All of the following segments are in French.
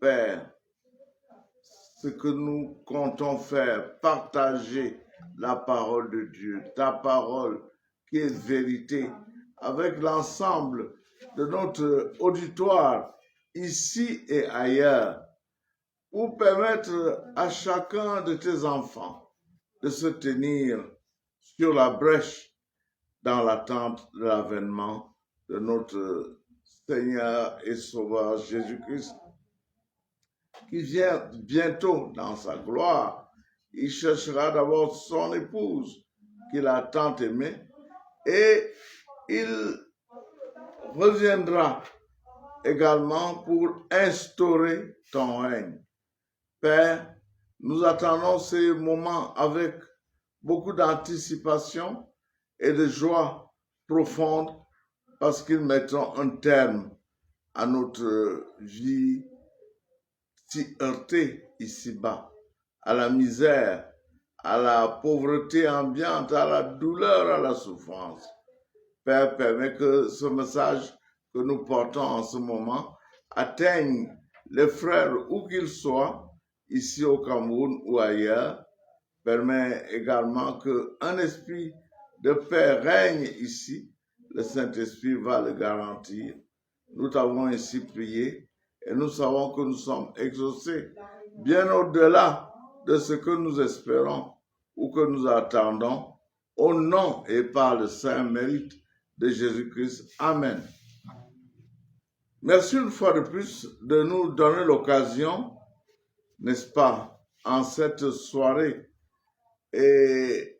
Père, ce que nous comptons faire, partager la parole de Dieu, ta parole qui est vérité, avec l'ensemble de notre auditoire, ici et ailleurs, pour permettre à chacun de tes enfants de se tenir sur la brèche dans l'attente de l'avènement de notre Seigneur et Sauveur Jésus-Christ, qui vient bientôt dans sa gloire. Il cherchera d'abord son épouse qu'il a tant aimée et il reviendra également pour instaurer ton règne. Père, nous attendons ces moments avec beaucoup d'anticipation et de joie profonde parce qu'ils mettront un terme à notre vie si heurtée ici-bas, à la misère, à la pauvreté ambiante, à la douleur, à la souffrance. Père, permets que ce message que nous portons en ce moment atteigne les frères où qu'ils soient, ici au Cameroun ou ailleurs. Permets également qu'un esprit de paix règne ici. Le Saint-Esprit va le garantir. Nous t'avons ainsi prié et nous savons que nous sommes exaucés bien au-delà de ce que nous espérons ou que nous attendons, au nom et par le saint mérite de Jésus-Christ. Amen. Merci une fois de plus de nous donner l'occasion, n'est-ce pas, en cette soirée. Et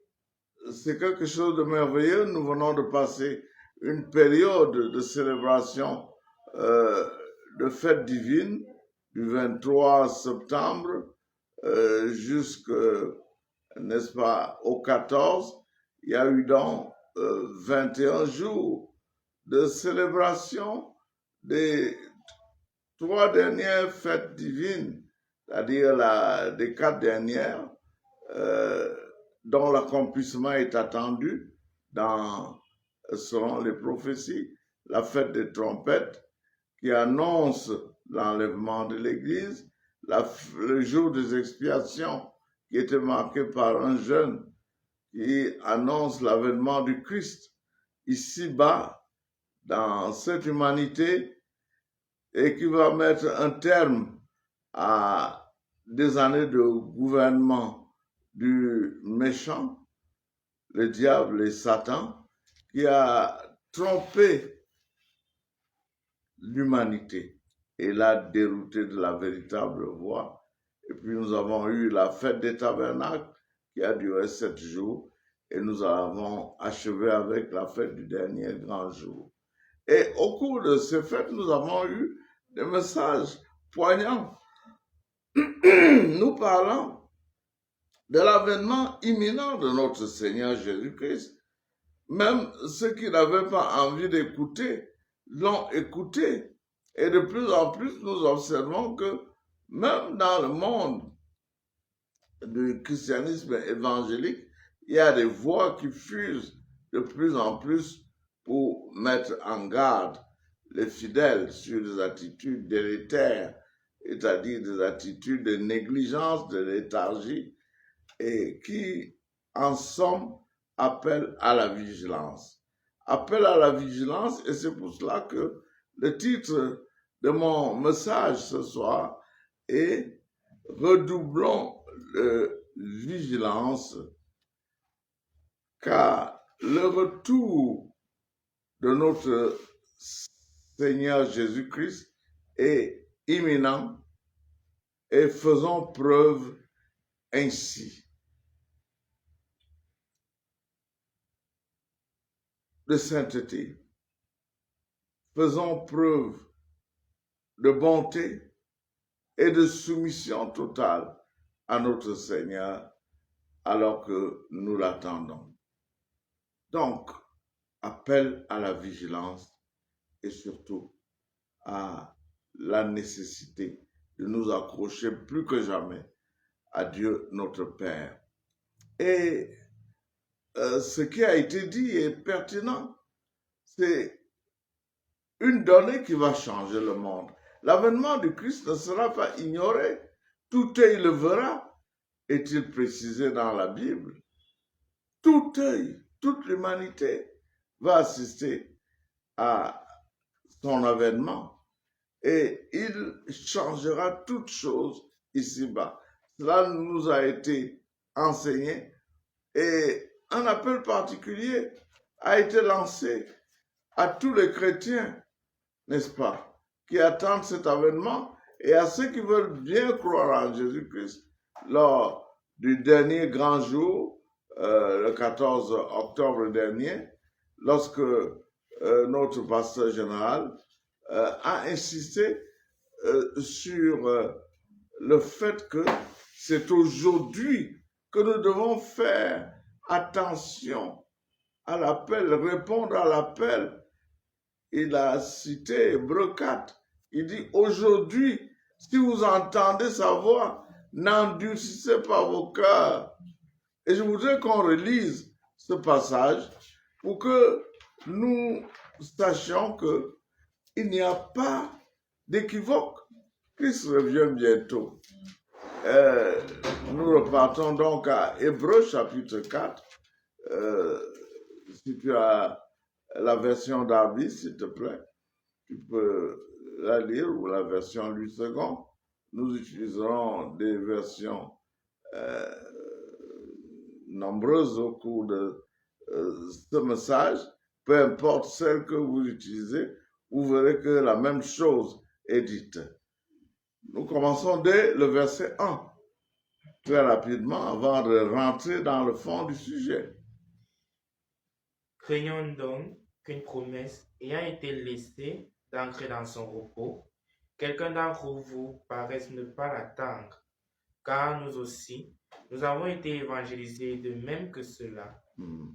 c'est quelque chose de merveilleux. Nous venons de passer une période de célébration de fête divine du 23 septembre jusqu'au, n'est-ce pas, au 14. Il y a eu donc 21 jours de célébration des 3 dernières fêtes divines, c'est-à-dire des 4 dernières, dont l'accomplissement est attendu selon les prophéties, la fête des trompettes qui annonce l'enlèvement de l'Église, le jour des expiations qui était marqué par un jeûne qui annonce l'avènement du Christ ici-bas dans cette humanité et qui va mettre un terme à des années de gouvernement du méchant, le diable et Satan, qui a trompé l'humanité et l'a dérouté de la véritable voie. Et puis nous avons eu la fête des tabernacles qui a duré 7 jours et nous avons achevé avec la fête du dernier grand jour. Et au cours de ces fêtes, nous avons eu des messages poignants nous parlant de l'avènement imminent de notre Seigneur Jésus-Christ. Même ceux qui n'avaient pas envie d'écouter l'ont écouté. Et de plus en plus, nous observons que même dans le monde du christianisme évangélique, il y a des voix qui fusent de plus en plus pour mettre en garde les fidèles sur des attitudes délétères, c'est-à-dire des attitudes de négligence, de léthargie, et qui, en somme, appellent à la vigilance. Appel à la vigilance, et c'est pour cela que le titre de mon message ce soir est « Redoublons de vigilance » car le retour de notre Seigneur Jésus-Christ est imminent et faisons preuve ainsi de sainteté. Faisons preuve de bonté et de soumission totale à notre Seigneur alors que nous l'attendons. Donc, appel à la vigilance et surtout à la nécessité de nous accrocher plus que jamais à Dieu notre Père. Et ce qui a été dit est pertinent. C'est une donnée qui va changer le monde. l'avènement du Christ ne sera pas ignoré. Tout œil le verra, est-il précisé dans la Bible. Tout œil, toute l'humanité va assister à son avènement et il changera toutes choses ici-bas. Cela nous a été enseigné et un appel particulier a été lancé à tous les chrétiens, n'est-ce pas, qui attendent cet avènement et à ceux qui veulent bien croire en Jésus-Christ lors du dernier grand jour, le 14 octobre dernier, lorsque notre pasteur général a insisté sur le fait que c'est aujourd'hui que nous devons faire attention à l'appel, répondre à l'appel. Il a cité Hébreux 4. Il dit aujourd'hui, si vous entendez sa voix, n'endurcissez pas vos cœurs. Et je voudrais qu'on relise ce passage pour que nous sachions qu'il n'y a pas d'équivoque. Christ revient bientôt. Nous repartons donc à Hébreux chapitre 4. Si tu as la version d'Arby, s'il te plaît, tu peux la lire, ou la version Louis II. Nous utiliserons des versions nombreuses au cours de ce message. Peu importe celle que vous utilisez, vous verrez que la même chose est dite. Nous commençons dès le verset 1, très rapidement, avant de rentrer dans le fond du sujet. Craignons donc qu'une promesse ayant été laissée d'entrer dans son repos, quelqu'un d'entre vous paraisse ne pas l'attendre, car nous aussi, nous avons été évangélisés de même que cela.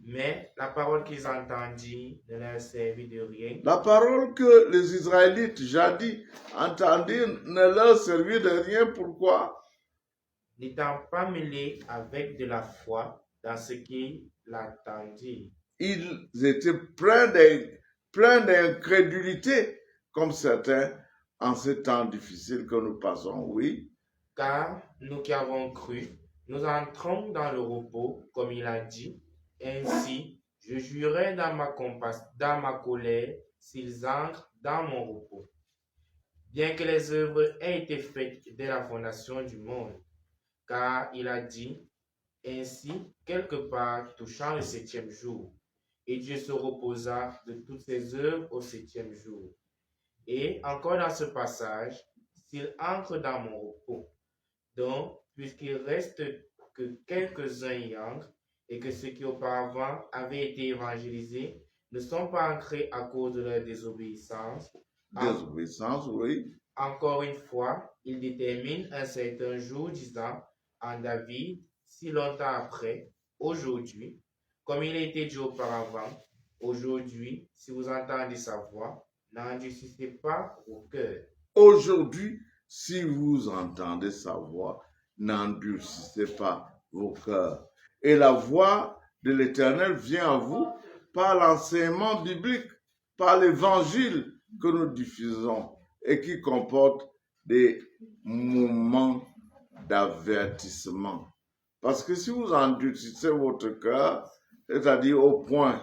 Mais la parole qu'ils entendirent ne leur servit de rien. La parole que les Israélites jadis entendirent ne leur servit de rien. Pourquoi? N'étant pas mêlés avec de la foi dans ce qu'ils l'attendirent. Ils étaient pleins d'incrédulité, comme certains en ces temps difficiles que nous passons, oui. Car nous qui avons cru, nous entrons dans le repos, comme il a dit. Ainsi, je jurerai dans ma colère s'ils entrent dans mon repos. Bien que les œuvres aient été faites dès la fondation du monde, car il a dit ainsi quelque part touchant le 7e jour. Et Dieu se reposa de toutes ses œuvres au 7e jour. Et encore dans ce passage, s'ils entrent dans mon repos, donc puisqu'il reste que quelques-uns y entrent, et que ceux qui auparavant avaient été évangélisés ne sont pas entrés à cause de leur désobéissance. Désobéissance, oui. Encore une fois, il détermine un certain jour, disant en David, si longtemps après, aujourd'hui, comme il a été dit auparavant, aujourd'hui, si vous entendez sa voix, n'endurcissez pas vos cœurs. Aujourd'hui, si vous entendez sa voix, n'endurcissez pas vos cœurs. Et la voix de l'Éternel vient à vous par l'enseignement biblique, par l'évangile que nous diffusons et qui comporte des moments d'avertissement. Parce que si vous endurcissez votre cœur, c'est-à-dire au point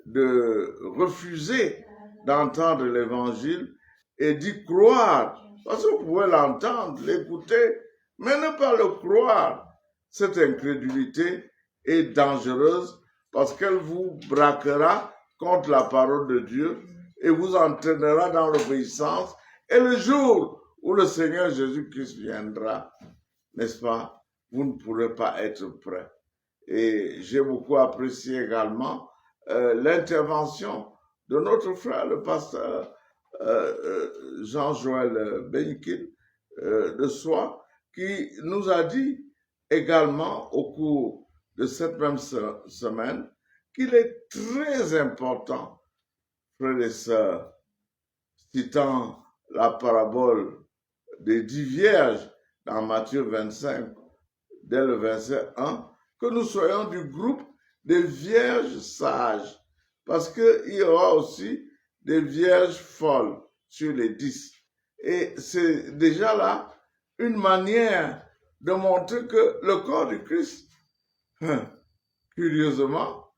de refuser d'entendre l'évangile et d'y croire, parce que vous pouvez l'entendre, l'écouter, mais ne pas le croire, cette incrédulité est dangereuse parce qu'elle vous braquera contre la parole de Dieu et vous entraînera dans l'obéissance. Et le jour où le Seigneur Jésus-Christ viendra, n'est-ce pas, vous ne pourrez pas être prêt. Et j'ai beaucoup apprécié également l'intervention de notre frère, le pasteur Jean-Joël Benkin de Soie, qui nous a dit également au cours de cette même semaine qu'il est très important, frères et sœurs, citant la parabole des 10 vierges dans Matthieu 25, dès le verset 1, que nous soyons du groupe des vierges sages, parce qu'il y aura aussi des vierges folles sur les 10. Et c'est déjà là une manière de montrer que le corps du Christ, curieusement,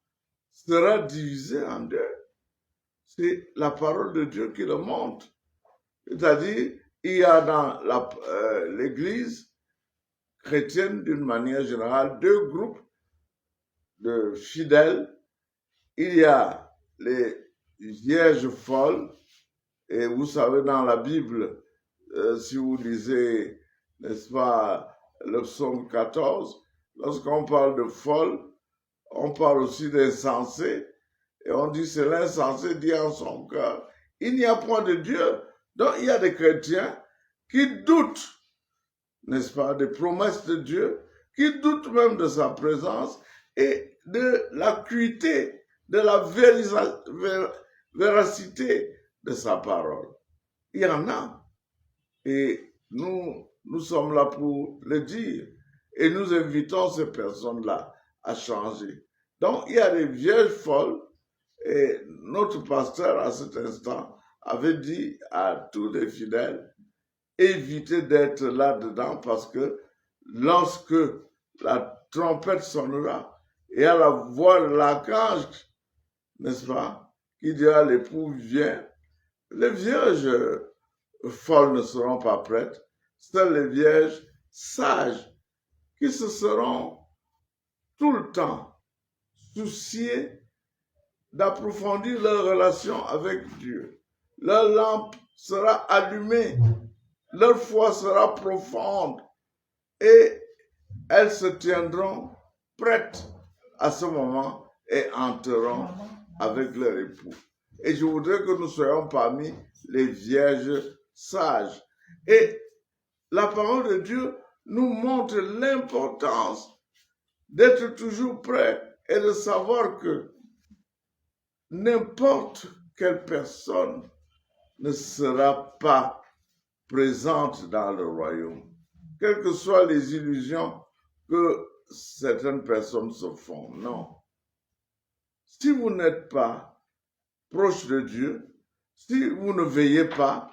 sera divisé en deux. C'est la parole de Dieu qui le montre. C'est-à-dire, il y a dans l'Église chrétienne, d'une manière générale, deux groupes de fidèles. Il y a les vierges folles, et vous savez, dans la Bible, si vous lisez, n'est-ce pas, le psaume 14, lorsqu'on parle de folle, on parle aussi d'insensé, et on dit c'est l'insensé dit en son cœur, il n'y a point de Dieu. Donc il y a des chrétiens qui doutent, n'est-ce pas, des promesses de Dieu, qui doutent même de sa présence et de l'acuité, de la véracité de sa parole. Il y en a. Et nous sommes là pour le dire. Et nous invitons ces personnes-là à changer. Donc, il y a des vierges folles. Et notre pasteur, à cet instant, avait dit à tous les fidèles, évitez d'être là-dedans parce que lorsque la trompette sonnera et à la voix de l'archange, n'est-ce pas, qui dira l'époux vient, les vierges folles ne seront pas prêtes, seules les vierges sages qui se seront tout le temps souciées d'approfondir leur relation avec Dieu. Leur lampe sera allumée, leur foi sera profonde et elles se tiendront prêtes à ce moment et entreront avec leur époux. Et je voudrais que nous soyons parmi les vierges sages. Et la parole de Dieu nous montre l'importance d'être toujours prêt et de savoir que n'importe quelle personne ne sera pas présente dans le royaume, quelles que soient les illusions que certaines personnes se font. Non. Si vous n'êtes pas proche de Dieu, si vous ne veillez pas,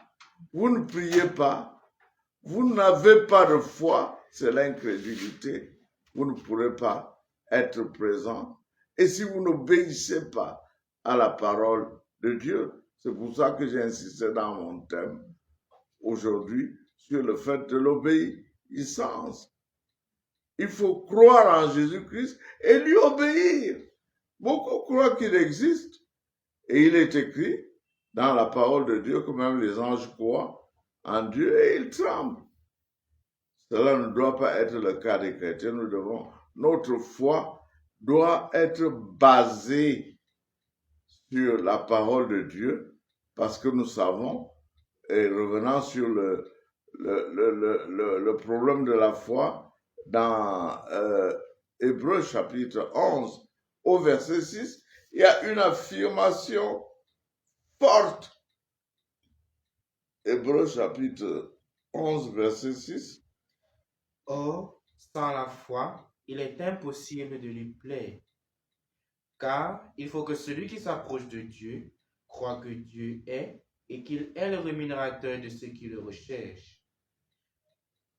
vous ne priez pas, vous n'avez pas de foi, c'est l'incrédulité, vous ne pourrez pas être présent. Et si vous n'obéissez pas à la parole de Dieu, c'est pour ça que j'ai insisté dans mon thème aujourd'hui sur le fait de l'obéissance. Il faut croire en Jésus-Christ et lui obéir. Beaucoup croient qu'il existe et il est écrit dans la parole de Dieu que même les anges croient en Dieu et ils tremblent. Cela ne doit pas être le cas des chrétiens. Notre foi doit être basée sur la parole de Dieu parce que nous savons, et revenant sur le problème de la foi, dans Hébreux chapitre 11 au verset 6, il y a une affirmation forte. Hébreux chapitre 11 verset 6. Or, sans la foi, il est impossible de lui plaire. Car il faut que celui qui s'approche de Dieu croit que Dieu est et qu'il est le rémunérateur de ceux qui le recherchent.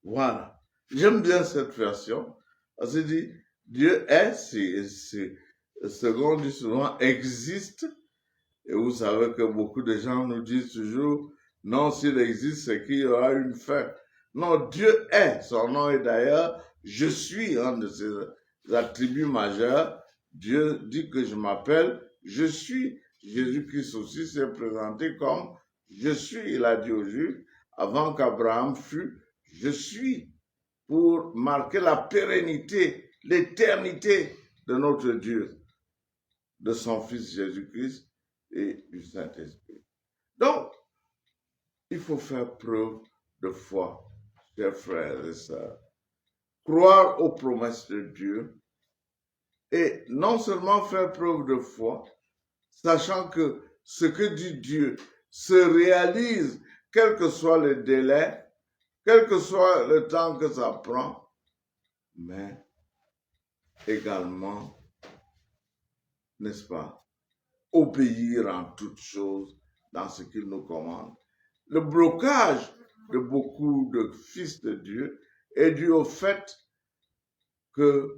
Voilà. J'aime bien cette version. On se dit, Dieu est, ce qu'on dit souvent, existe. Et vous savez que beaucoup de gens nous disent toujours, non, s'il existe, c'est qu'il y aura une fin. Non, Dieu est. Son nom est d'ailleurs, je suis, un de ses attributs majeurs. Dieu dit que je m'appelle, je suis. Jésus-Christ aussi s'est présenté comme je suis. Il a dit aux Juifs, avant qu'Abraham fût, je suis, pour marquer la pérennité, l'éternité de notre Dieu, de son Fils Jésus-Christ et du Saint-Esprit. Donc, il faut faire preuve de foi, chers frères et sœurs. Croire aux promesses de Dieu et non seulement faire preuve de foi, sachant que ce que dit Dieu se réalise, quel que soit le délai, quel que soit le temps que ça prend, mais également, n'est-ce pas, obéir en toutes choses dans ce qu'il nous commande. Le blocage de beaucoup de fils de Dieu est due au fait qu'ils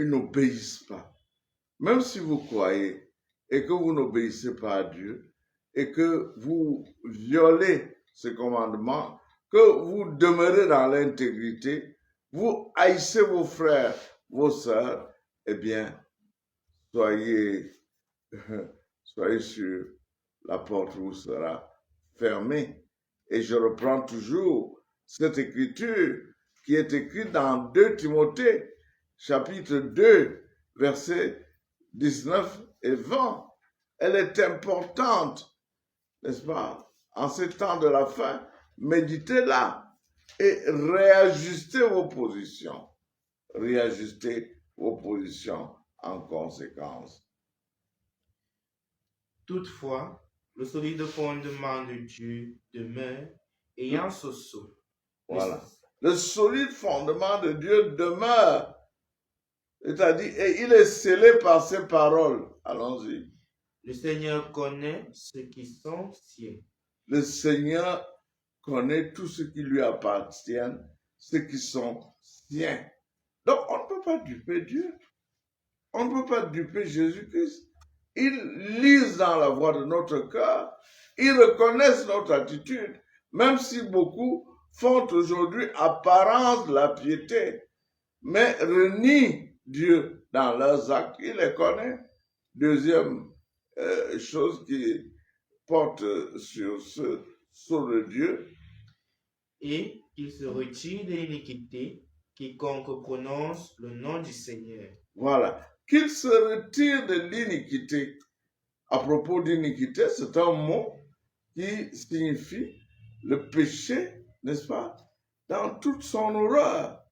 n'obéissent pas. Même si vous croyez et que vous n'obéissez pas à Dieu et que vous violez ce commandement, que vous demeurez dans l'intégrité, vous haïssez vos frères, vos sœurs, eh bien, soyez sûrs, la porte vous sera fermée. Et je reprends toujours cette écriture qui est écrite dans 2 Timothée, chapitre 2, versets 19 et 20. Elle est importante, n'est-ce pas? En ces temps de la fin, méditez-la et réajustez vos positions. Réajustez vos positions en conséquence. Toutefois, le solide fondement de Dieu demeure ayant ce sceau. Voilà. Le solide fondement de Dieu demeure. C'est-à-dire, et il est scellé par ses paroles. Allons-y. Le Seigneur connaît ceux qui sont siens. Le Seigneur connaît tout ce qui lui appartient, ceux qui sont siens. Donc, on ne peut pas duper Dieu. On ne peut pas duper Jésus-Christ. Ils lisent dans la voix de notre cœur. Ils reconnaissent notre attitude, même si beaucoup font aujourd'hui apparence de la piété, mais renient Dieu dans leurs actes. Il les connaît. Deuxième chose qui porte sur ce sceau de Dieu. Et qu'il se retire de l'iniquité quiconque prononce le nom du Seigneur. Voilà. Qu'il se retire de l'iniquité. À propos d'iniquité, c'est un mot qui signifie le péché, n'est-ce pas, dans toute son horreur.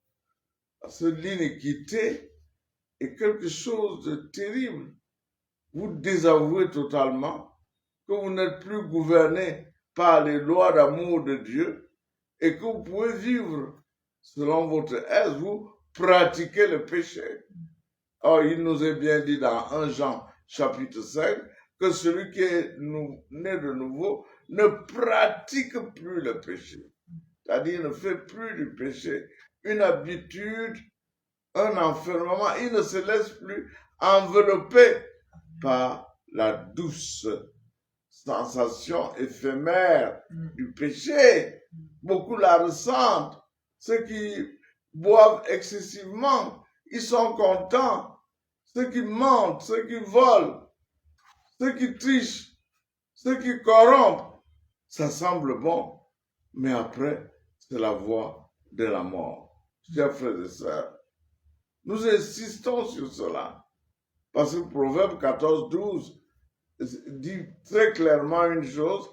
Parce que l'iniquité est quelque chose de terrible. Vous désavouez totalement que vous n'êtes plus gouverné par les lois d'amour de Dieu et que vous pouvez vivre selon votre aise, vous pratiquez le péché. Or, il nous est bien dit dans 1 Jean chapitre 5 que celui qui est né de nouveau ne pratique plus le péché. C'est-à-dire, il ne fait plus du péché une habitude, un enfermement. Il ne se laisse plus envelopper par la douce sensation éphémère du péché. Beaucoup la ressentent. Ceux qui boivent excessivement, ils sont contents. Ceux qui mentent, ceux qui volent, ceux qui trichent, ceux qui corrompent, ça semble bon, mais après, c'est la voie de la mort. Chers frères et sœurs, nous insistons sur cela, parce que Proverbe 14, 12 dit très clairement une chose,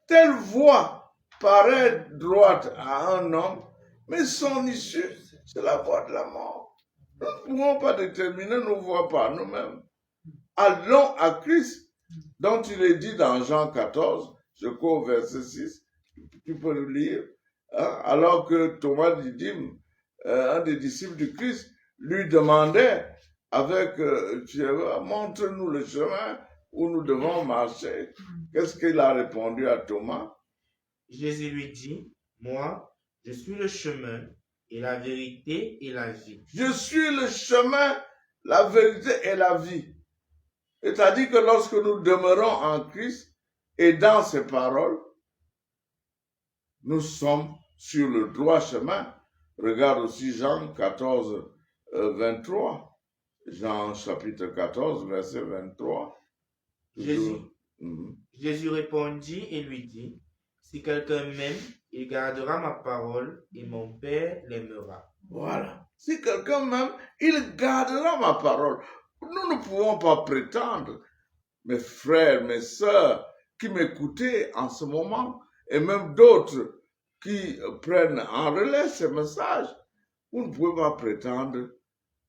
telle voie paraît droite à un homme, mais son issue, c'est la voie de la mort. Nous ne pouvons pas déterminer nos voies par nous-mêmes. Allons à Christ, dont il est dit dans Jean 14, je crois au verset 6, tu peux le lire, hein, alors que Thomas Didyme, un des disciples du Christ, lui demandait avec montre-nous le chemin où nous devons marcher. Qu'est-ce qu'il a répondu à Thomas? Jésus lui dit, moi, je suis le chemin et la vérité et la vie. Je suis le chemin, la vérité et la vie. C'est-à-dire que lorsque nous demeurons en Christ et dans ses paroles, nous sommes sur le droit chemin. Regarde aussi Jean 14, 23. Jean chapitre 14, verset 23. Jésus répondit et lui dit, si quelqu'un m'aime, il gardera ma parole et mon Père l'aimera. Voilà. Si quelqu'un m'aime, il gardera ma parole. Nous ne pouvons pas prétendre, mes frères, mes sœurs, qui m'écoutez en ce moment, et même d'autres qui prennent en relais ces messages, vous ne pouvez pas prétendre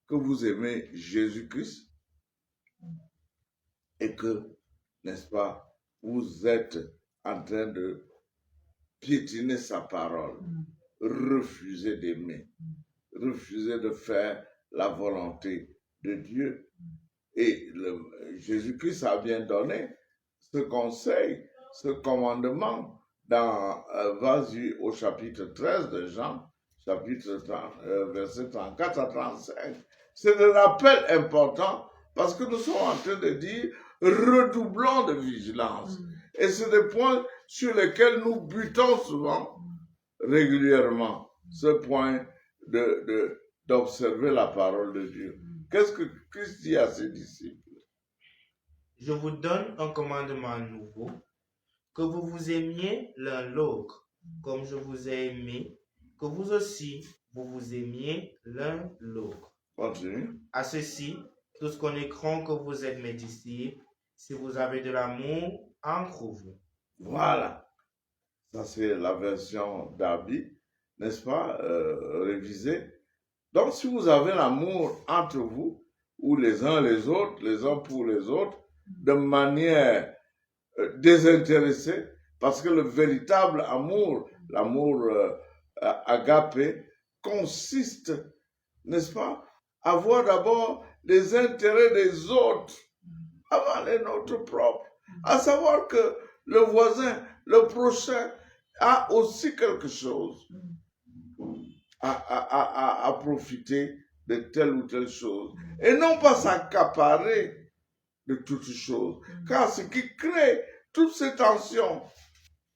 que vous aimez Jésus-Christ et que, n'est-ce pas, vous êtes en train de piétiner sa parole, refuser d'aimer, refuser de faire la volonté de Dieu. Et Jésus-Christ a bien donné ce conseil ce commandement dans, vas-y au chapitre 13 de Jean, chapitre 30, verset 34 à 35. C'est un rappel important parce que nous sommes en train de dire redoublons de vigilance. Et c'est des points sur lesquels nous butons souvent régulièrement. Ce point d'observer la parole de Dieu. Qu'est-ce que Christ dit à ses disciples? Je vous donne un commandement nouveau, que vous vous aimiez l'un l'autre, comme je vous ai aimé, que vous aussi, vous vous aimiez l'un l'autre. Continue. À ceci, tous connaîtront que vous êtes mes disciples, si vous avez de l'amour entre vous. Voilà. Ça, c'est la version d'Abi, n'est-ce pas, révisée. Donc, si vous avez l'amour entre vous, ou les uns les autres, les uns pour les autres, de manière désintéressée, parce que le véritable amour, l'amour agapé, consiste, n'est-ce pas, à voir d'abord les intérêts des autres avant les nôtres propres. À savoir que le voisin, le prochain, a aussi quelque chose à profiter de telle ou telle chose. Et non pas s'accaparer de toutes choses. Car ce qui crée toutes ces tensions,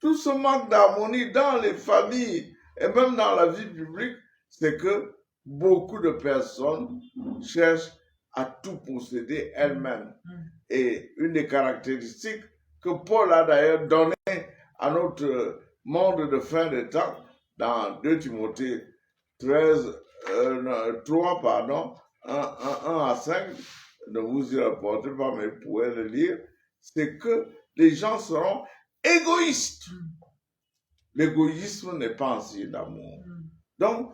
tout ce manque d'harmonie dans les familles et même dans la vie publique, c'est que beaucoup de personnes cherchent à tout posséder elles-mêmes. Et une des caractéristiques que Paul a d'ailleurs donné à notre monde de fin des temps, dans 2 Timothée 3, 1 à 5, ne vous y rapportez pas, mais vous pouvez le lire, c'est que les gens seront égoïstes. L'égoïsme n'est pas un signe d'amour. Donc,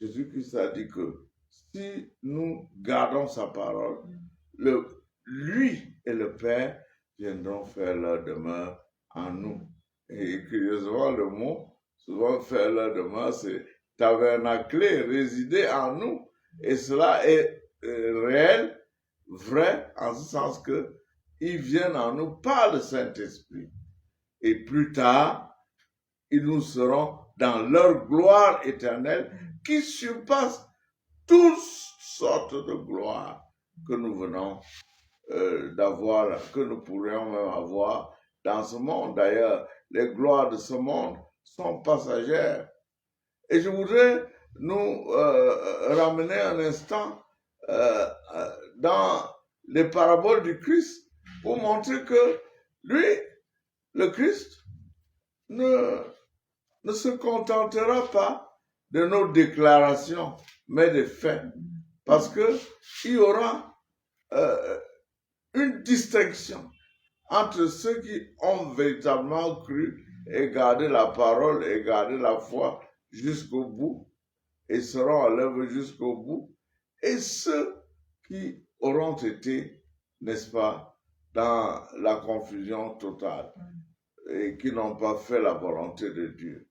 Jésus-Christ a dit que si nous gardons sa parole, lui et le Père viendront faire leur demeure en nous. Et curieusement, le mot, souvent faire leur demeure, c'est tabernacler, résider en nous. Et cela est réel, vrai, en ce sens que ils viennent en nous par le Saint-Esprit. Et plus tard, ils nous seront dans leur gloire éternelle qui surpasse toutes sortes de gloires que nous venons d'avoir, que nous pourrions même avoir dans ce monde. D'ailleurs, les gloires de ce monde sont passagères. Et je voudrais nous ramener un instant dans les paraboles du Christ pour montrer que lui, le Christ, ne se contentera pas de nos déclarations, mais des faits. Parce qu'il y aura une distinction entre ceux qui ont véritablement cru et gardé la parole et gardé la foi jusqu'au bout et seront à l'œuvre jusqu'au bout, et ceux qui auront été, n'est-ce pas, dans la confusion totale et qui n'ont pas fait la volonté de Dieu.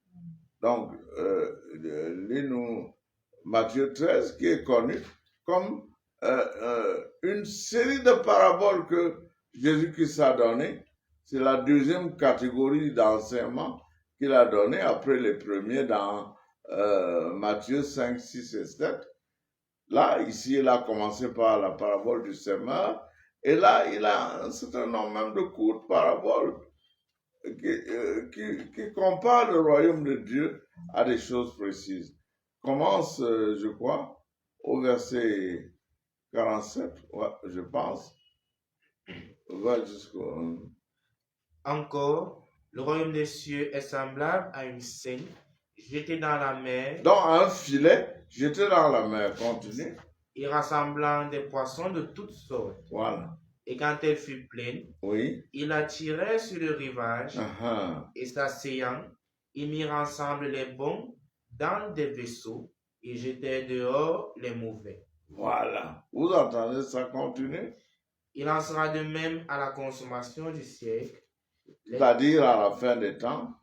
Donc, lis-nous Matthieu 13, qui est connu comme une série de paraboles que Jésus-Christ a données. C'est la deuxième catégorie d'enseignement qu'il a donné après les premiers dans Matthieu 5, 6 et 7. Là, ici, il a commencé par la parabole du semeur. Et là, il a un certain nombre même de courtes paraboles qui comparent le royaume de Dieu à des choses précises. Commence, je crois, au verset 47, ouais, je pense. Va jusqu'au... Encore, le royaume des cieux est semblable à une scène jetée dans la mer. Donc, un filet jeté dans la mer, continue. Et rassemblant des poissons de toutes sortes. Voilà. Et quand elle fut pleine, oui, il la tirait sur le rivage, et s'asseyant, ils mirent ensemble les bons dans des vaisseaux et jetaient dehors les mauvais. Voilà. Vous entendez ça continuer? Il en sera de même à la consommation du siècle. C'est-à-dire à la fin des temps.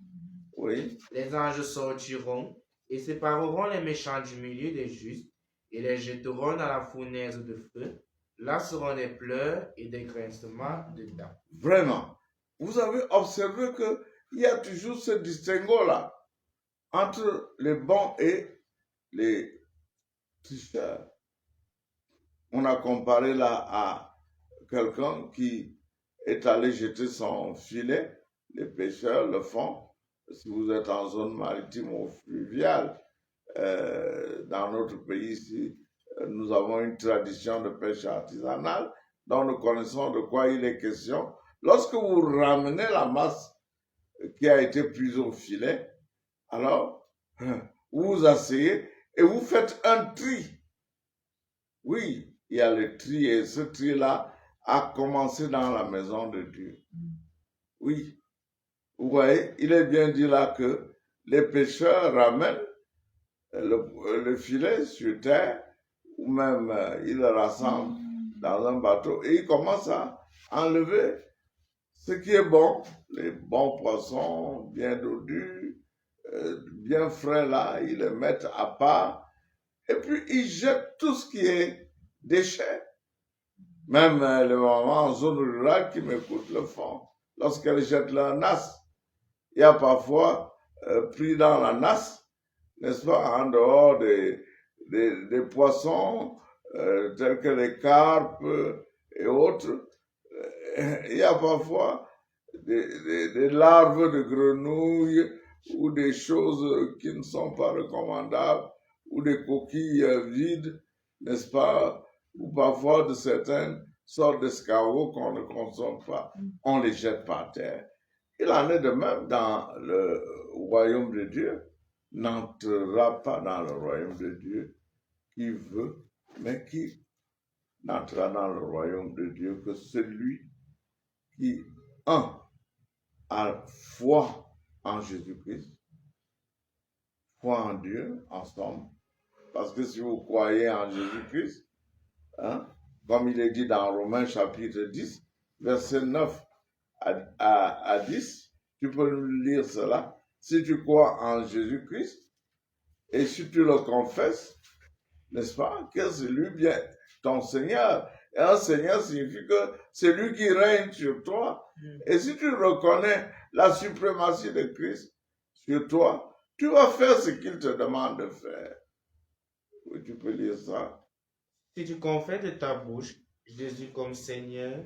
Oui. Les anges sortiront et sépareront les méchants du milieu des justes et les jetteront dans la fournaise de feu. Là seront des pleurs et des grincements de dents. Vraiment, vous avez observé qu'il y a toujours ce distinguo-là entre les bons et les tricheurs. On a comparé là à quelqu'un qui est allé jeter son filet. Les pêcheurs le font. Si vous êtes en zone maritime ou fluviale, dans notre pays ici, nous avons une tradition de pêche artisanale dont nous connaissons de quoi il est question. Lorsque vous ramenez la masse qui a été prise au filet, alors vous vous asseyez et vous faites un tri. Oui, il y a le tri et ce tri-là a commencé dans la maison de Dieu. Oui, vous voyez, il est bien dit là que les pêcheurs ramènent le filet sur terre ou même ils le rassemblent dans un bateau et ils commencent à enlever ce qui est bon, les bons poissons bien dodus, bien frais là, ils les mettent à part et puis ils jettent tout ce qui est déchets. Même les mamans en zone rurale qui m'écoutent le font. Lorsqu'elles jettent leur nasse, il y a parfois pris dans la nasse, n'est-ce pas, en dehors des poissons tels que les carpes et autres, il y a parfois des larves de grenouilles ou des choses qui ne sont pas recommandables ou des coquilles vides, n'est-ce pas, ou parfois de certaines sortes d'escargots qu'on ne consomme pas. On les jette par terre. Il en est de même dans le royaume de Dieu. N'entrera pas dans le royaume de Dieu qui veut, mais qui n'entrera dans le royaume de Dieu que celui qui, a foi en Jésus-Christ, foi en Dieu, en somme, parce que si vous croyez en Jésus-Christ, comme il est dit dans Romains chapitre 10, verset 9 à 10, tu peux nous lire cela. Si tu crois en Jésus-Christ et si tu le confesses, n'est-ce pas, que c'est lui bien ton Seigneur. Et un Seigneur signifie que c'est lui qui règne sur toi. Et si tu reconnais la suprématie de Christ sur toi, tu vas faire ce qu'il te demande de faire. Oui, tu peux lire ça. Si tu confesses de ta bouche Jésus comme Seigneur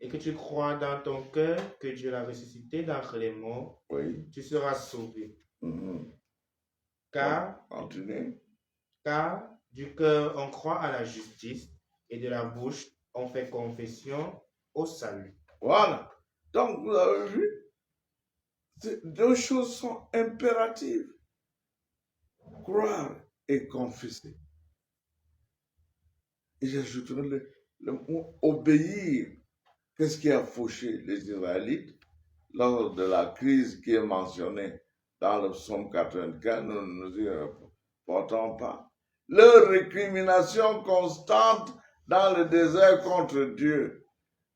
et que tu crois dans ton cœur que Dieu l'a ressuscité d'entre les morts, oui, tu seras sauvé. Car du cœur on croit à la justice et de la bouche on fait confession au salut. Voilà. Donc vous avez vu, ces deux choses sont impératives. Croire et confesser. Et j'ajouterai le mot obéir. Qu'est-ce qui a fauché les Israélites lors de la crise qui est mentionnée dans le psaume 84? Nous ne nous y reportons pas. Leur récrimination constante dans le désert contre Dieu.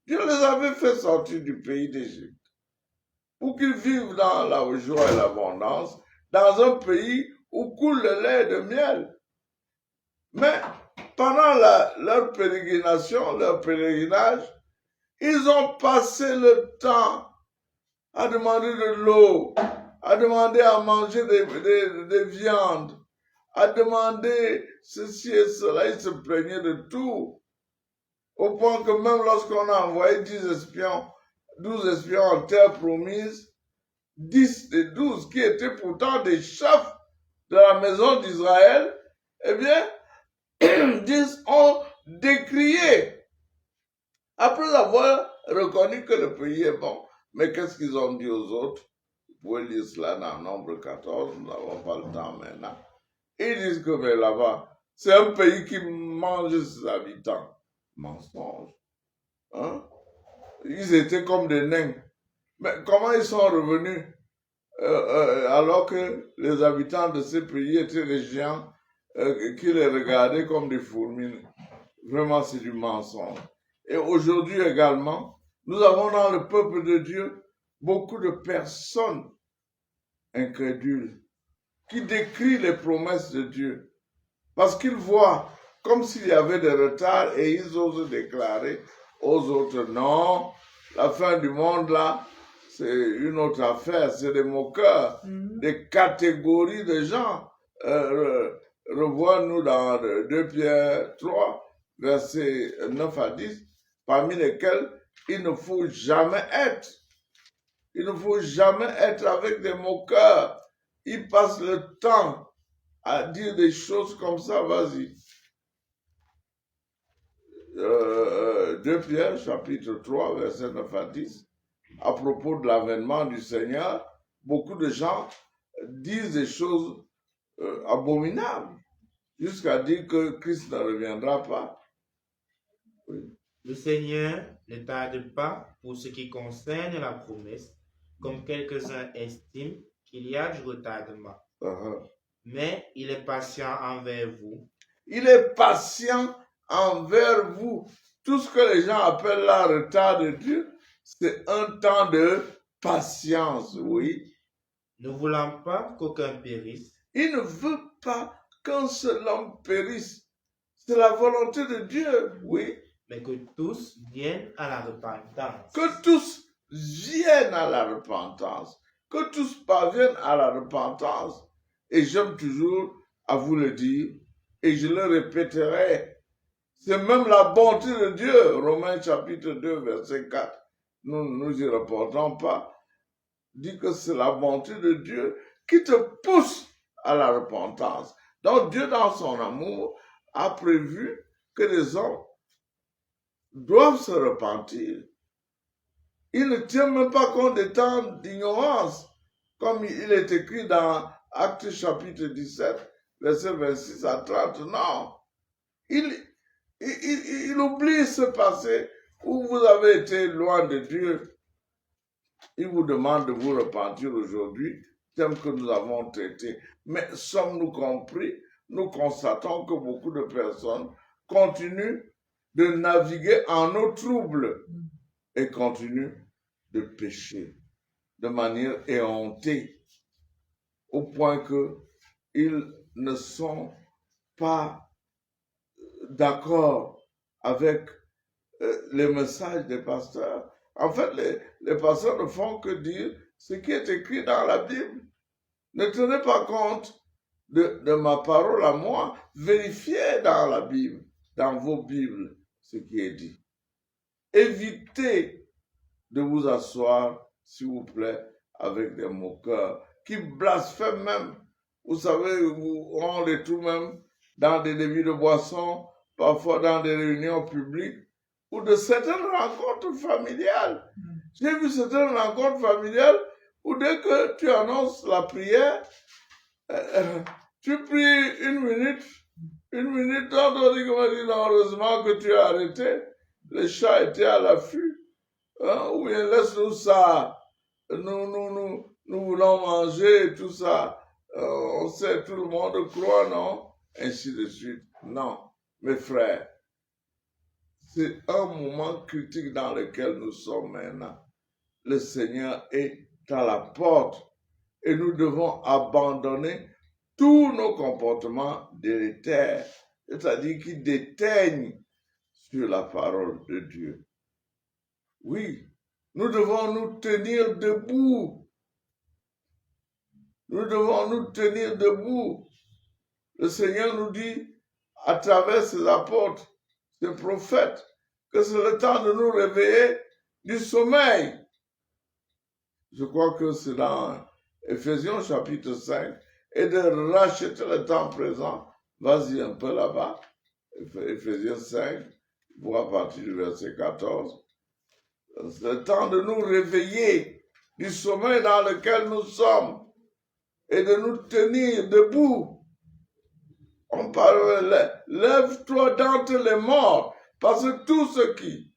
Dieu les avait fait sortir du pays d'Égypte pour qu'ils vivent dans la joie et l'abondance, dans un pays où coule le lait de miel. Mais pendant leur pérégrination, leur pèlerinage, ils ont passé le temps à demander de l'eau, à demander à manger des viandes, à demander ceci et cela. Ils se plaignaient de tout. Au point que même lorsqu'on a envoyé 12 espions en terre promise, 10 des 12 qui étaient pourtant des chefs de la maison d'Israël, eh bien, 10 ont décrié. Après avoir reconnu que le pays est bon, mais qu'est-ce qu'ils ont dit aux autres? Vous pouvez lire cela dans Nombre 14, nous n'avons pas le temps maintenant. Ils disent que là-bas, c'est un pays qui mange ses habitants. Mensonge. Ils étaient comme des nains. Mais comment ils sont revenus alors que les habitants de ces pays étaient des géants qui les regardaient comme des fourmis? Vraiment, c'est du mensonge. Et aujourd'hui également, nous avons dans le peuple de Dieu beaucoup de personnes incrédules qui décrient les promesses de Dieu parce qu'ils voient comme s'il y avait des retards et ils osent déclarer aux autres, non, la fin du monde là, c'est une autre affaire, c'est des moqueurs, des catégories de gens. Revois-nous dans 2 Pierre 3, versets 9 à 10, parmi lesquels il ne faut jamais être. Il ne faut jamais être avec des moqueurs. Ils passent le temps à dire des choses comme ça, vas-y. 2 Pierre, chapitre 3, verset 9 à 10. À propos de l'avènement du Seigneur, beaucoup de gens disent des choses abominables, jusqu'à dire que Christ ne reviendra pas. Oui. Le Seigneur ne tarde pas pour ce qui concerne la promesse, comme quelques-uns estiment qu'il y a du retardement. Mais il est patient envers vous. Il est patient envers vous. Tout ce que les gens appellent la retard de Dieu, c'est un temps de patience, oui. Ne voulant pas qu'aucun périsse. Il ne veut pas qu'un seul homme périsse. C'est la volonté de Dieu, oui. Mais que tous viennent à la repentance. Que tous viennent à la repentance. Que tous parviennent à la repentance. Et j'aime toujours à vous le dire, et je le répéterai. C'est même la bonté de Dieu. Romains chapitre 2, verset 4. Nous y reportons pas. Dit que c'est la bonté de Dieu qui te pousse à la repentance. Donc Dieu, dans son amour, a prévu que les hommes doivent se repentir. Il ne tient même pas compte des temps d'ignorance, comme il est écrit dans Actes chapitre 17, verset 26 à 30. Non, il oublie ce passé où vous avez été loin de Dieu. Il vous demande de vous repentir aujourd'hui, tel que nous avons traité. Mais sommes-nous compris? Nous constatons que beaucoup de personnes continuent de naviguer en eau trouble et continuent de pécher de manière éhontée, au point qu'ils ne sont pas d'accord avec les messages des pasteurs. En fait, les pasteurs ne font que dire ce qui est écrit dans la Bible. Ne tenez pas compte de ma parole à moi. Vérifiez dans la Bible, dans vos Bibles, ce qui est dit. Évitez de vous asseoir, s'il vous plaît, avec des moqueurs qui blasphèment même. Vous savez, on les trouve même dans des débits de boissons, parfois dans des réunions publiques ou de certaines rencontres familiales. J'ai vu certaines rencontres familiales où dès que tu annonces la prière, tu pries une minute, tantôt dit non, heureusement que tu as arrêté, les chats étaient à l'affût, ou bien laisse-nous ça, nous voulons manger et tout ça, on sait, tout le monde croit, non? Ainsi de suite. Non, mes frères, c'est un moment critique dans lequel nous sommes maintenant. Le Seigneur est à la porte et nous devons abandonner tous nos comportements délétères, c'est-à-dire qui déteignent sur la parole de Dieu. Oui, nous devons nous tenir debout. Nous devons nous tenir debout. Le Seigneur nous dit, à travers ses apôtres, ses prophètes, que c'est le temps de nous réveiller du sommeil. Je crois que c'est dans Éphésiens chapitre 5, et de racheter le temps présent. Vas-y un peu là-bas. Éphésiens 5, à partir du verset 14. C'est le temps de nous réveiller du sommeil dans lequel nous sommes et de nous tenir debout. On parle, lève-toi d'entre les morts, parce que tous ceux qui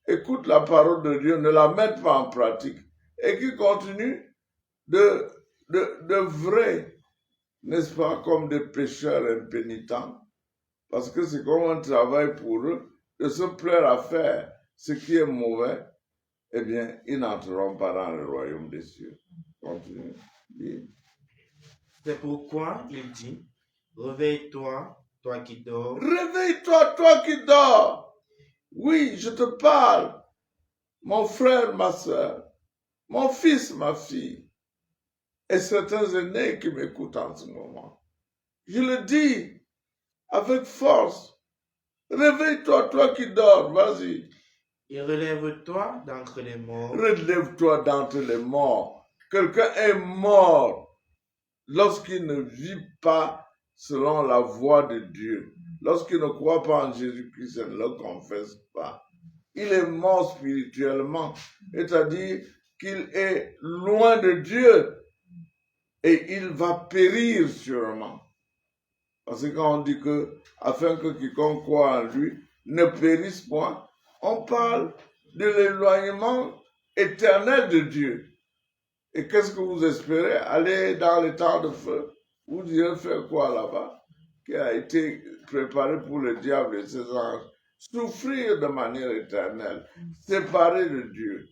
écoutent la parole de Dieu ne la mettent pas en pratique et qui continuent de vrais, n'est-ce pas, comme des pécheurs impénitents, parce que c'est comme un travail pour eux de se plaire à faire ce qui est mauvais, eh bien, ils n'entreront pas dans le royaume des cieux. Continue. C'est pourquoi il dit, réveille-toi, toi qui dors. Réveille-toi, toi qui dors. Oui, je te parle, mon frère, ma soeur, Mon fils, ma fille, et certains aînés qui m'écoutent en ce moment, je le dis avec force. Réveille-toi, toi qui dors, vas-y. Et relève-toi d'entre les morts. Relève-toi d'entre les morts. Quelqu'un est mort lorsqu'il ne vit pas selon la voie de Dieu. Lorsqu'il ne croit pas en Jésus-Christ et ne le confesse pas. Il est mort spirituellement. C'est-à-dire qu'il est loin de Dieu. Et il va périr sûrement. Parce que quand on dit que, afin que quiconque croit en lui ne périsse point, on parle de l'éloignement éternel de Dieu. Et qu'est-ce que vous espérez? Aller dans les temps de feu? Vous direz faire quoi là-bas? Qui a été préparé pour le diable et ses anges. Souffrir de manière éternelle, séparé de Dieu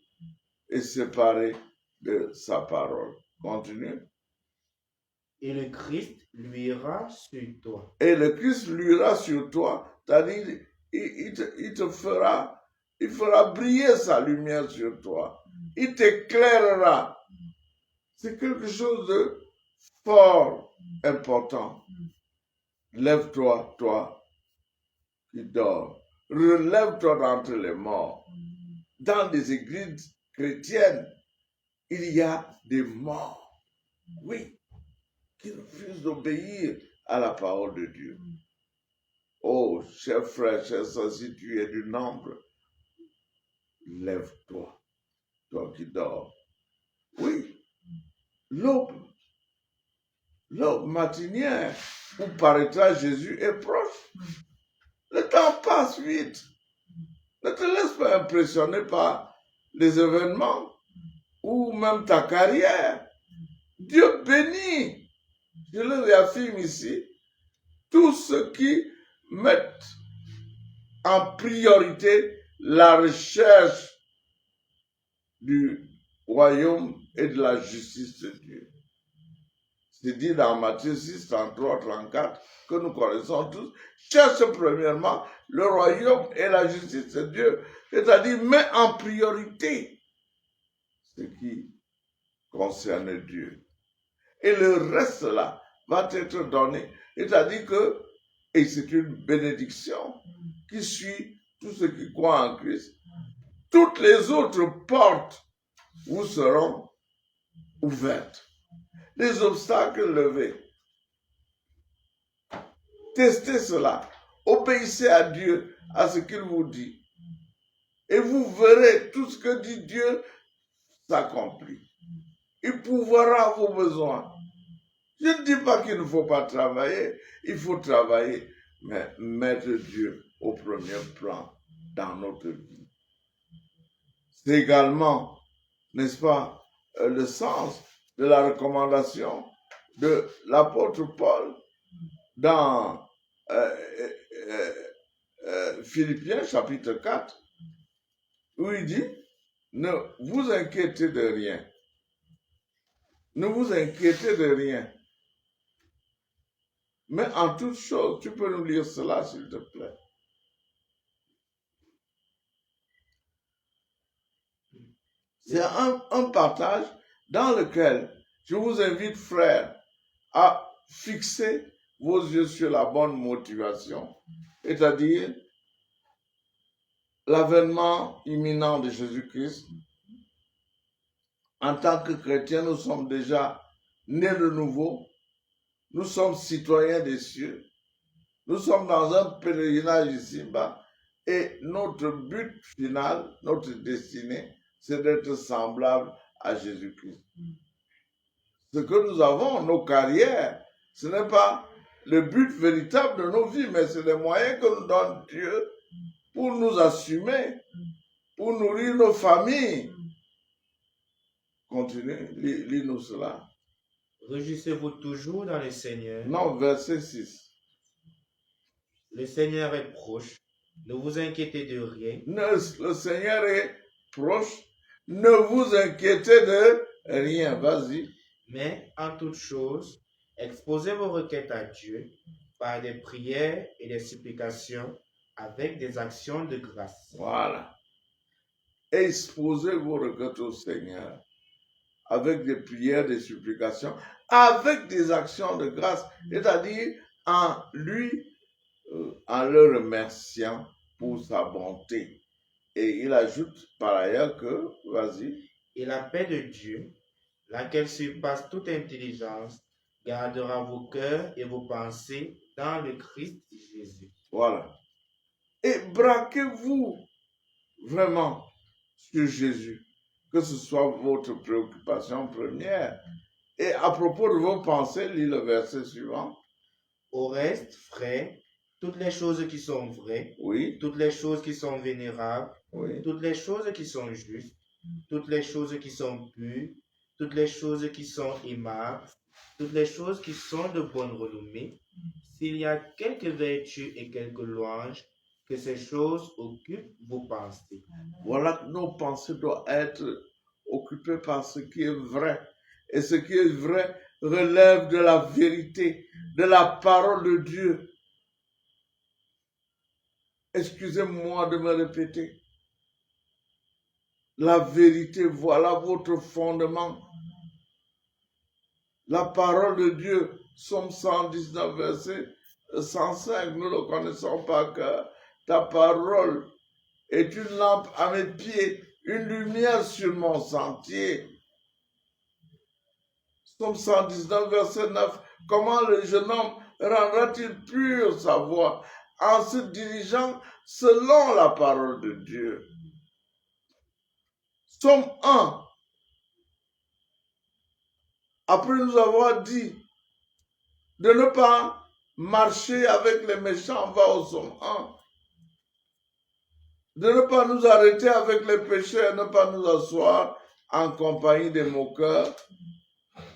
et séparé de sa parole. Continue. Et le Christ luira sur toi. Et le Christ luira sur toi, c'est-à-dire il fera briller sa lumière sur toi. Il t'éclairera. C'est quelque chose de fort important. Lève-toi, toi qui dors. Relève-toi d'entre les morts. Dans des églises chrétiennes, il y a des morts. Oui, qui refusent d'obéir à la parole de Dieu. Oh, cher frère, chère sœur, si tu es du nombre, lève-toi, toi qui dors. Oui, l'aube matinière où paraîtra Jésus est proche. Le temps passe vite. Ne te laisse pas impressionner par les événements ou même ta carrière. Dieu bénit, je le réaffirme ici, tous ceux qui mettent en priorité la recherche du royaume et de la justice de Dieu. C'est dit dans Matthieu 6, 33, 34, que nous connaissons tous. Cherche premièrement le royaume et la justice de Dieu, c'est-à-dire mets en priorité ce qui concerne Dieu. Et le reste là va t'être donné, c'est-à-dire que, et c'est une bénédiction qui suit tous ceux qui croient en Christ, toutes les autres portes vous seront ouvertes. Les obstacles levés. Testez cela. Obéissez à Dieu, à ce qu'il vous dit. Et vous verrez tout ce que dit Dieu s'accomplit. Il pourvoira vos besoins. Je ne dis pas qu'il ne faut pas travailler. Il faut travailler, mais mettre Dieu au premier plan dans notre vie. C'est également, n'est-ce pas, le sens de la recommandation de l'apôtre Paul dans Philippiens chapitre 4, où il dit, ne vous inquiétez de rien. Ne vous inquiétez de rien. Mais en toute chose, tu peux nous lire cela, s'il te plaît. C'est un partage dans lequel je vous invite, frères, à fixer vos yeux sur la bonne motivation, c'est-à-dire l'avènement imminent de Jésus-Christ. En tant que chrétiens, nous sommes déjà nés de nouveau, nous sommes citoyens des cieux, nous sommes dans un pèlerinage ici-bas, et notre but final, notre destinée, c'est d'être semblable à Jésus-Christ. Ce que nous avons, nos carrières, ce n'est pas le but véritable de nos vies, mais c'est les moyens que nous donne Dieu pour nous assumer, pour nourrir nos familles. Continue, lis-nous cela. Réjouissez-vous toujours dans le Seigneur. Non, verset 6. Le Seigneur est proche. Ne vous inquiétez de rien. Le Seigneur est proche. Ne vous inquiétez de rien. Vas-y. Mais en toute chose, exposez vos requêtes à Dieu par des prières et des supplications avec des actions de grâce. Voilà. Exposez vos requêtes au Seigneur avec des prières, des supplications, avec des actions de grâce, c'est-à-dire en en le remerciant pour sa bonté. Et il ajoute par ailleurs que, vas-y. Et la paix de Dieu, laquelle surpasse toute intelligence, gardera vos cœurs et vos pensées dans le Christ Jésus. Voilà. Et braquez-vous vraiment sur Jésus, que ce soit votre préoccupation première. Et à propos de vos pensées, lis le verset suivant. Au reste, frères, toutes les choses qui sont vraies, Oui, toutes les choses qui sont vénérables, oui, toutes les choses qui sont justes, toutes les choses qui sont pures, toutes les choses qui sont aimables, toutes les choses qui sont de bonne renommée, s'il y a quelques vertus et quelques louanges, que ces choses occupent vos pensées. voilà que nos pensées doivent être occupées par ce qui est vrai. Et ce qui est vrai relève de la vérité, de la parole de Dieu. Excusez-moi de me répéter. La vérité, voilà votre fondement. La parole de Dieu, Somme 119, verset 105, nous le connaissons par cœur. Ta parole est une lampe à mes pieds, une lumière sur mon sentier. Somme 119, verset 9. Comment le jeune homme rendra-t-il pure sa voix en se dirigeant selon la parole de Dieu? Somme 1. Après nous avoir dit de ne pas marcher avec les méchants, on va au Somme 1. De ne pas nous arrêter avec les pécheurs, ne pas nous asseoir en compagnie des moqueurs.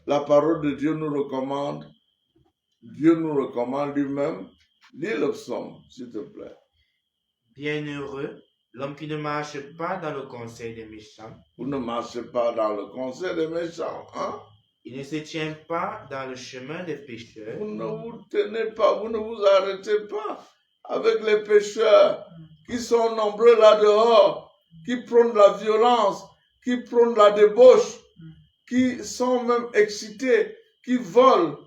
La parole de Dieu nous recommande lui-même. Lis le psaume, s'il te plaît. Bienheureux l'homme qui ne marche pas dans le conseil des méchants. Vous ne marchez pas dans le conseil des méchants, hein? Il ne se tient pas dans le chemin des pécheurs. Vous ne vous tenez pas, vous ne vous arrêtez pas avec les pécheurs qui sont nombreux là-dehors, qui prônent la violence, qui prônent la débauche, qui sont même excités, qui volent,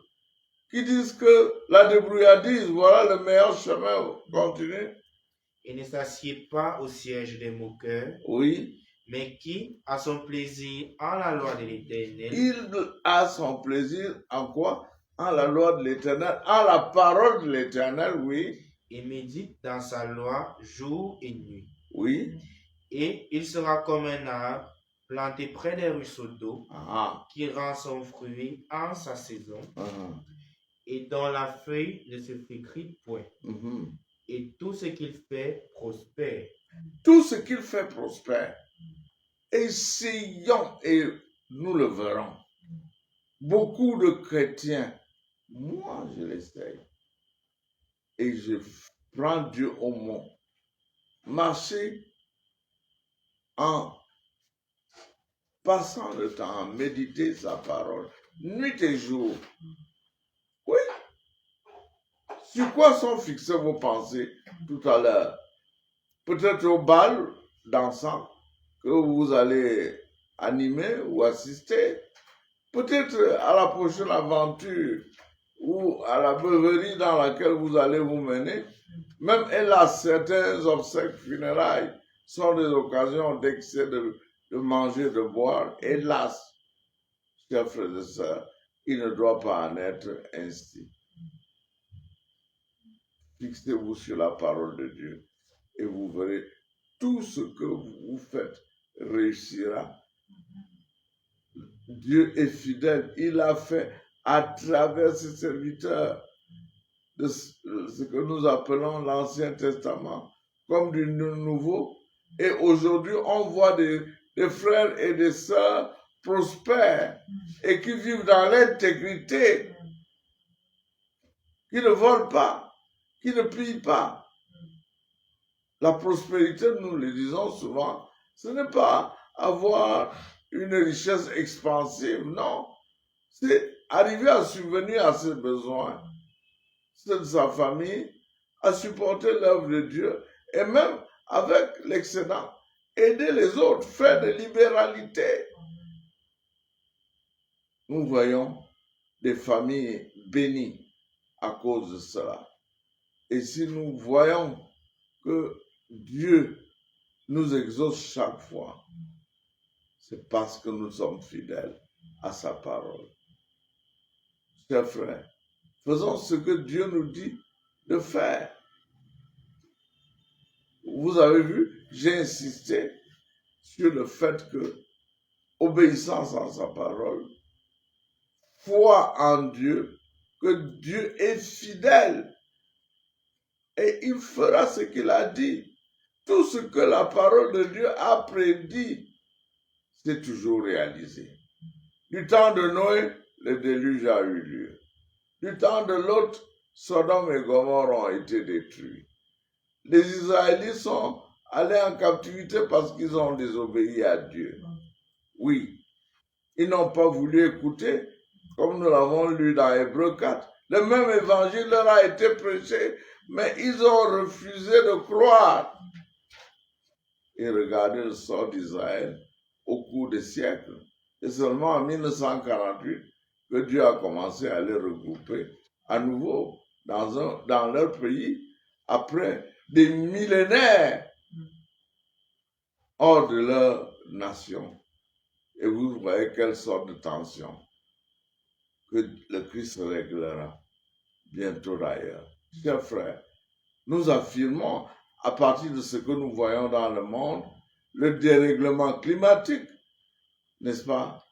qui disent que la débrouillardise, voilà le meilleur chemin. Continue. Il ne s'assied pas au siège des moqueurs. Oui. Mais qui a son plaisir en la loi de l'Éternel. Il a son plaisir en quoi? En la loi de l'Éternel, en la parole de l'Éternel, oui. Il médite dans sa loi jour et nuit. Oui. Et il sera comme un arbre planté près des ruisseaux d'eau, qui rend son fruit en sa saison, et dont la feuille ne se flétrit point. Et tout ce qu'il fait prospère. Tout ce qu'il fait prospère. Essayons et nous le verrons. Beaucoup de chrétiens, moi je l'essaye, et je prends Dieu au mot. Marcher en passant le temps à méditer sa parole, nuit et jour. Oui. Sur quoi sont fixées vos pensées tout à l'heure? Peut-être au bal dansant que vous allez animer ou assister. Peut-être à la prochaine aventure ou à la beuverie dans laquelle vous allez vous mener. Même hélas, certains obsèques funérailles sont des occasions d'excès de manger, de boire. Hélas, chers frères et sœurs, il ne doit pas en être ainsi. Fixez-vous sur la parole de Dieu et vous verrez tout ce que vous faites réussira. Dieu est fidèle. Il a fait à travers ses serviteurs de ce que nous appelons l'Ancien Testament comme du Nouveau. Et aujourd'hui, on voit des frères et des sœurs prospères et qui vivent dans l'intégrité, qui ne volent pas, qui ne pillent pas. La prospérité, nous le disons souvent, ce n'est pas avoir une richesse expansive, non. C'est arriver à subvenir à ses besoins, ceux de sa famille, à supporter l'œuvre de Dieu et même avec l'excédent, aider les autres, faire de libéralité. Nous voyons des familles bénies à cause de cela. Et si nous voyons que Dieu nous exauce chaque fois, c'est parce que nous sommes fidèles à sa parole. Chers frères, faisons ce que Dieu nous dit de faire. Vous avez vu, j'ai insisté sur le fait que obéissance à sa parole, foi en Dieu, que Dieu est fidèle et il fera ce qu'il a dit. Tout ce que la parole de Dieu a prédit, c'est toujours réalisé. Du temps de Noé, le déluge a eu lieu. Du temps de Lot, Sodome et Gomorrhe ont été détruits. Les Israélites sont allés en captivité parce qu'ils ont désobéi à Dieu. Oui, ils n'ont pas voulu écouter, comme nous l'avons lu dans Hébreux 4. Le même évangile leur a été prêché, mais ils ont refusé de croire. Et regardez le sort d'Israël au cours des siècles. Et seulement en 1948 que Dieu a commencé à les regrouper à nouveau dans leur pays après des millénaires hors de leur nation. Et vous voyez quelle sorte de tension que le Christ réglera bientôt d'ailleurs. Chers frères, nous affirmons à partir de ce que nous voyons dans le monde, le dérèglement climatique, n'est-ce pas?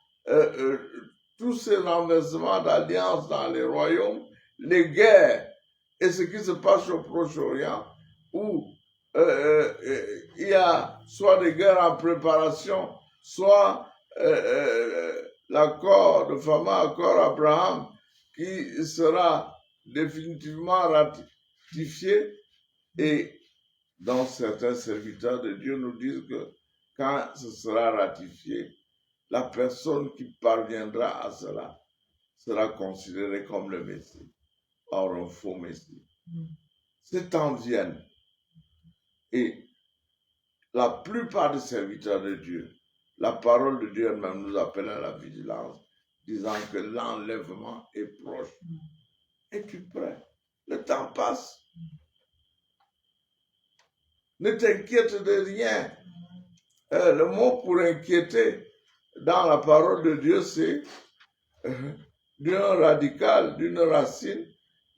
Tous ces renversements d'alliances dans les royaumes, les guerres et ce qui se passe au Proche-Orient, où il y a soit des guerres en préparation, soit l'accord, le fameux accord Abraham, qui sera définitivement ratifié, et dont certains serviteurs de Dieu nous disent que quand ce sera ratifié, la personne qui parviendra à cela sera considérée comme le Messie, or un faux Messie. Ces temps viennent et la plupart des serviteurs de Dieu, la parole de Dieu elle-même nous appelle à la vigilance, disant que l'enlèvement est proche. Es-tu prêt? Le temps passe. Ne t'inquiète de rien. Le mot pour inquiéter dans la parole de Dieu, c'est d'un radical, d'une racine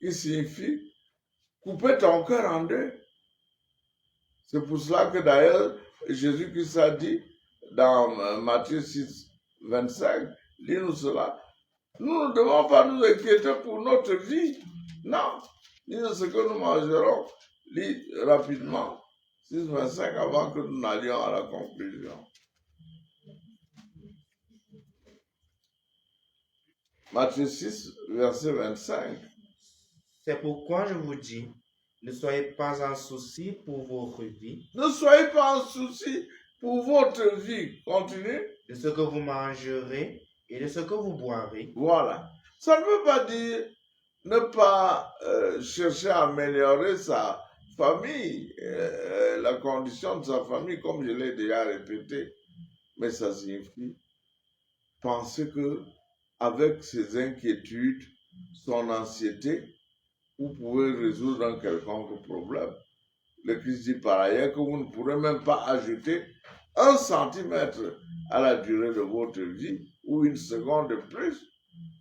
qui signifie couper ton cœur en deux. C'est pour cela que d'ailleurs, Jésus-Christ a dit dans Matthieu 6, 25, lis-nous cela. Nous ne devons pas nous inquiéter pour notre vie. Non. Ni de ce que nous mangerons. Lis rapidement 6, 25 avant que nous n'allions à la conclusion. Matthieu 6, verset 25. C'est pourquoi je vous dis, ne soyez pas en souci pour votre vie. Ne soyez pas en souci pour votre vie. Continue. De ce que vous mangerez et de ce que vous boirez. Voilà. Ça ne veut pas dire ne pas chercher à améliorer sa famille, la condition de sa famille, comme je l'ai déjà répété. Mais ça signifie penser que avec ses inquiétudes, son anxiété, vous pouvez résoudre un quelconque problème. Le Christ dit par ailleurs que vous ne pourrez même pas ajouter 1 centimètre à la durée de votre vie ou 1 seconde de plus.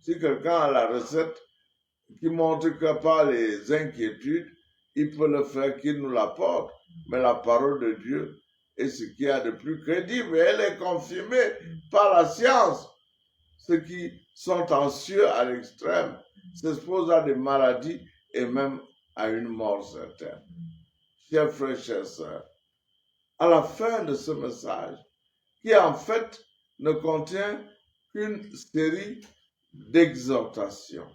Si quelqu'un a la recette qui montre que par les inquiétudes, il peut le faire, qu'il nous l'apporte. Mais la parole de Dieu est ce qu'il y a de plus crédible et elle est confirmée par la science. Ceux qui sont anxieux à l'extrême s'exposent à des maladies et même à une mort certaine. Chers frères, chères sœurs, à la fin de ce message, qui en fait ne contient qu'une série d'exhortations,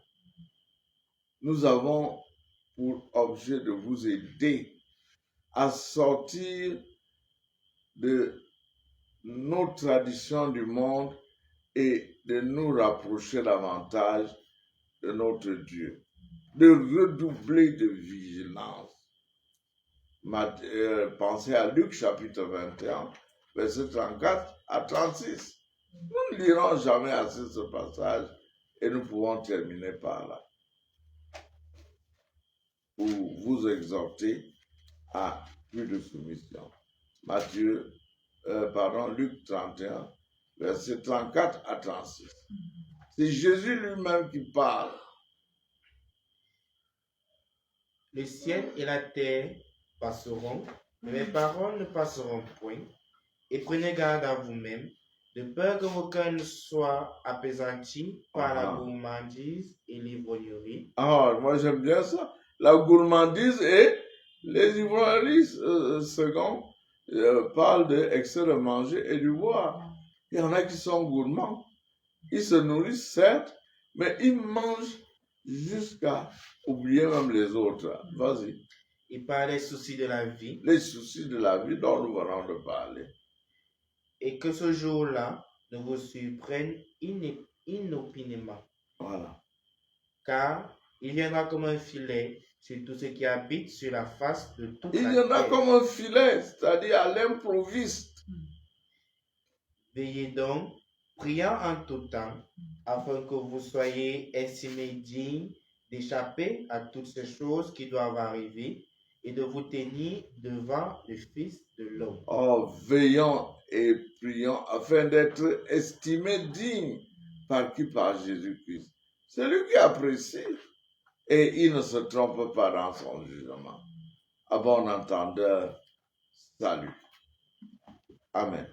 nous avons pour objet de vous aider à sortir de nos traditions du monde et de nous rapprocher davantage de notre Dieu, de redoubler de vigilance. Pensez à Luc chapitre 21, verset 34 à 36. Nous ne lirons jamais assez ce passage et nous pouvons terminer par là. Pour vous exhorter à plus de soumission. Luc 31, versets 34 à 36. C'est Jésus lui-même qui parle. Le ciel et la terre passeront, mais mes paroles ne passeront point. Et prenez garde à vous-même, de peur que vos cœurs ne soient apaisantis par la gourmandise et l'ivrognerie. Ah, moi j'aime bien ça. La gourmandise et les ivrogneries, second, parlent de excès de manger et du boire. Il y en a qui sont gourmands. Ils se nourrissent, certes, mais ils mangent jusqu'à oublier même les autres. Vas-y. Et par les soucis de la vie. Les soucis de la vie dont nous venons de parler. Et que ce jour-là ne vous surprenne inopinément. Voilà. Car il viendra comme un filet sur tous ceux qui habitent sur la face de toute la terre. Il viendra comme un filet, c'est-à-dire à l'improviste. Veillez donc, priant en tout temps, afin que vous soyez estimés dignes d'échapper à toutes ces choses qui doivent arriver et de vous tenir devant le Fils de l'homme. Oh, veillons et prions afin d'être estimés dignes. Par qui? Par Jésus-Christ. C'est lui qui apprécie et il ne se trompe pas dans son jugement. À bon entendeur, salut. Amen.